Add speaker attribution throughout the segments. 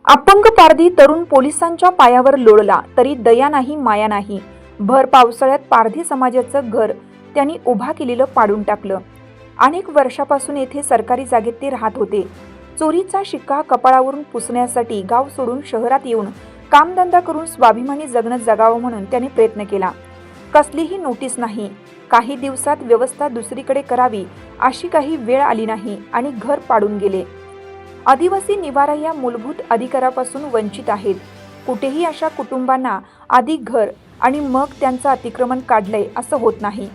Speaker 1: अपंग पारधी तरुण पोलिसांच्या पायावर लोळला तरी दया नाही माया नाही। भर पावसाळ्यात पारधी समाजाचं घर त्यांनी उभा केलेलं पाडून टाकलं। अनेक वर्षापासून येथे सरकारी जागेत ते राहत होते। चोरीचा शिक्का कपाळावरून पुसण्यासाठी गाव सोडून शहरात येऊन कामधंदा करून स्वाभिमानी जगणं जगावं म्हणून त्याने प्रयत्न केला। कसलीही नोटीस नाही, काही दिवसात व्यवस्था दुसरीकडे करावी अशी काही वेळ आली नाही आणि घर पाडून गेले। आदिवासी निवारा या मूलभूत अधिकारापासून वंचित आहेत। कुठेही अशा कुटुंबांना आधी घर आणि मग त्यांचं अतिक्रमण काढलंय असं होत नाही।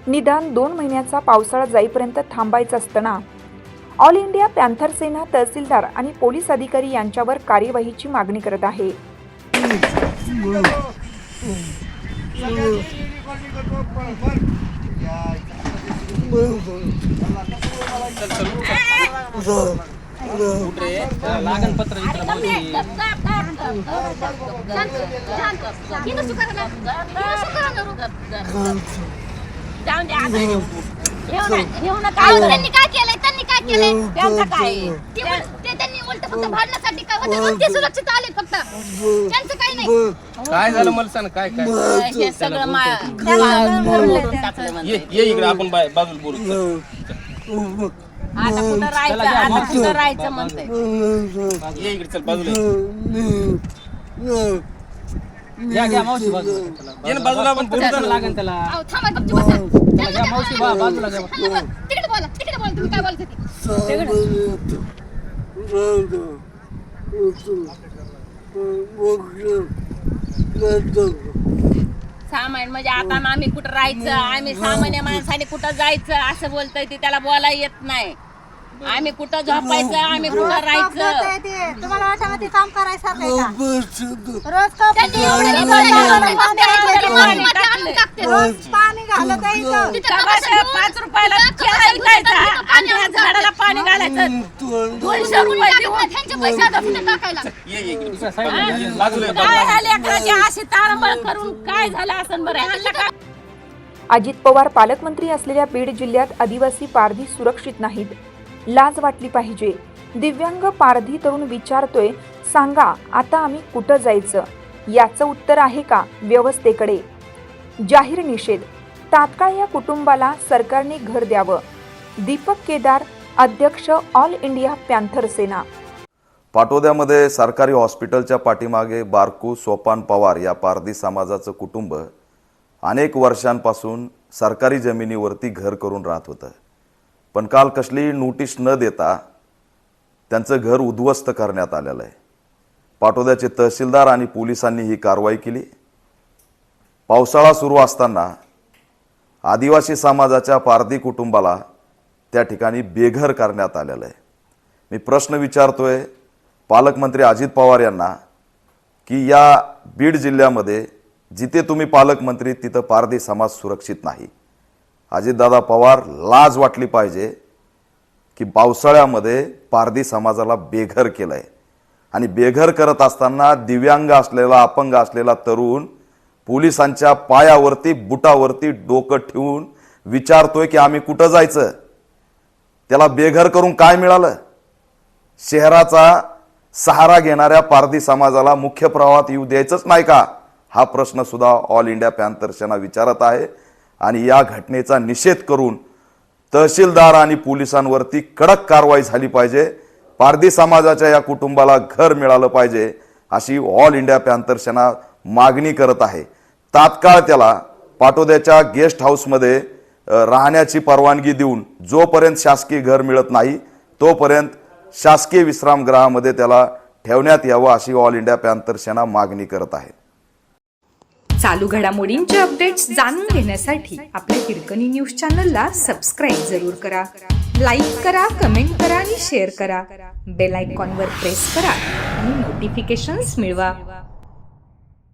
Speaker 1: निदान 2 महिन्याचा पावसाळा जाईपर्यंत थांबायचं असताना ऑल इंडिया पॅन्थर सेना तहसीलदार आणि पोलीस अधिकारी यांच्यावर कार्यवाहीची मागणी करत आहे।
Speaker 2: लागन पत्र
Speaker 3: त्यांनी काय केलंय त्यांचं काय ते त्यांनी उलट फक्त भांडण्यासाठी काय होतं ते सुरक्षित आले फक्त त्यांचं काही नाही।
Speaker 2: काय झालं मला सांग काय काय
Speaker 3: हे सगळं
Speaker 2: ये इकडे आपण बाजूला बोलू।
Speaker 3: आता कुठं राहायचं म्हणतंय।
Speaker 2: ये इकडे चल बाजूला
Speaker 4: या मावशी बाजूला
Speaker 2: ये ना बाजूला आपण बोलू
Speaker 4: लागेल त्याला
Speaker 3: अहो थांबा गप्प बसा।
Speaker 4: या मावशी बाजूला घ्या
Speaker 3: तिकडे बोला तुम्ही काय बोलत होते। सामान्य म्हणजे आता आम्ही कुठं राहायचं, आम्ही सामान्य माणसाने कुठं जायचं असं बोलतोय ते त्याला बोलायला येत नाही। आम्ही कुठं झोपायचं, आम्ही कुठं राहायचं।
Speaker 5: तुम्हाला वाटतं ते काम करायचं आहे का? रोज
Speaker 3: त्यांनी एवढं
Speaker 5: पाणी घालत आहे इथं.
Speaker 3: 5 रुपयाला चहा विकायचा आणि ह्या झाडाला पाणी घालायचं 200 रुपये देऊन त्यांचे पैसे आता कुठे टाकायला।
Speaker 2: ये इकडे बाजूला
Speaker 3: काय झाले अकराची अशी तारंबळ करून काय झालं असं बरं।
Speaker 1: अजित पवार पालकमंत्री असलेल्या बीड जिल्ह्यात आदिवासी पारधी सुरक्षित नाहीत। लाज वाटली पाहिजे। दिव्यांग पारधी तरुण विचारतोय, सांगा आता आम्ही कुठं जायचं? याचं उत्तर आहे का व्यवस्थेकडे? जाहीर निषेध। तात्काळ या कुटुंबाला सरकारने घर द्यावं। दीपक केदार, अध्यक्ष ऑल इंडिया पॅन्थर सेना।
Speaker 6: पाटोद्यामध्ये सरकारी हॉस्पिटलच्या पाठीमागे बारकू सोपान पवार या पारधी समाजाचं कुटुंब अनेक वर्षांपासून सरकारी जमिनीवरती घर करून राहत होतं। पण काल कसलीही नोटीस न देता त्यांचं घर उद्ध्वस्त करण्यात आलेलं आहे। पाटोद्याचे तहसीलदार आणि पोलिसांनी ही कारवाई केली। पावसाळा सुरू असताना आदिवासी समाजाच्या पारधी कुटुंबाला त्या ठिकाणी बेघर करण्यात आलेलं आहे। मी प्रश्न विचारतोय पालकमंत्री अजित पवार यांना की या बीड जिल्ह्यामध्ये जिथे तुम्ही पालकमंत्री तिथं पारधी समाज सुरक्षित नाही। अजितदादा पवार, लाज वाटली पाहिजे की पावसाळ्यामध्ये पारधी समाजाला बेघर केलंय आणि बेघर करत असताना दिव्यांग असलेला अपंग असलेला तरुण पोलिसांच्या पायावरती बुटावरती डोकं ठेवून विचारतोय की आम्ही कुठं जायचं? त्याला बेघर करून काय मिळालं? शहराचा सहारा घेणाऱ्या पारधी समाजाला मुख्य प्रवाहात येऊ द्यायचंच नाही का? हा प्रश्न सुद्धा ऑल इंडिया पॅन्थर सेना विचारत आहे आणि या घटनेचा निषेध करून तहसीलदार आणि पोलिसांवरती कडक कारवाई झाली पाहिजे। पारधी समाजाच्या या कुटुंबाला घर मिळालं पाहिजे अशी ऑल इंडिया पॅन्थर सेना मागणी करत आहे। तात्काळ त्याला पाटोद्याच्या गेस्ट हाऊसमध्ये राहण्याची परवानगी देऊन जोपर्यंत शासकीय घर मिळत नाही तोपर्यंत शासकीय विश्रामगृहामध्ये त्याला ठेवण्यात यावं अशी ऑल इंडिया पॅन्थर सेना मागणी करत आहे।
Speaker 7: चालू घडामोडींचे अपडेट्स जाणून घेण्यासाठी आपल्या हिरकणी न्यूज चॅनलला सबस्क्राईब जरूर करा। लाईक करा, कमेंट करा आणि शेअर करा। बेल आयकॉनवर प्रेस करा आणि नोटिफिकेशन्स मिळवा।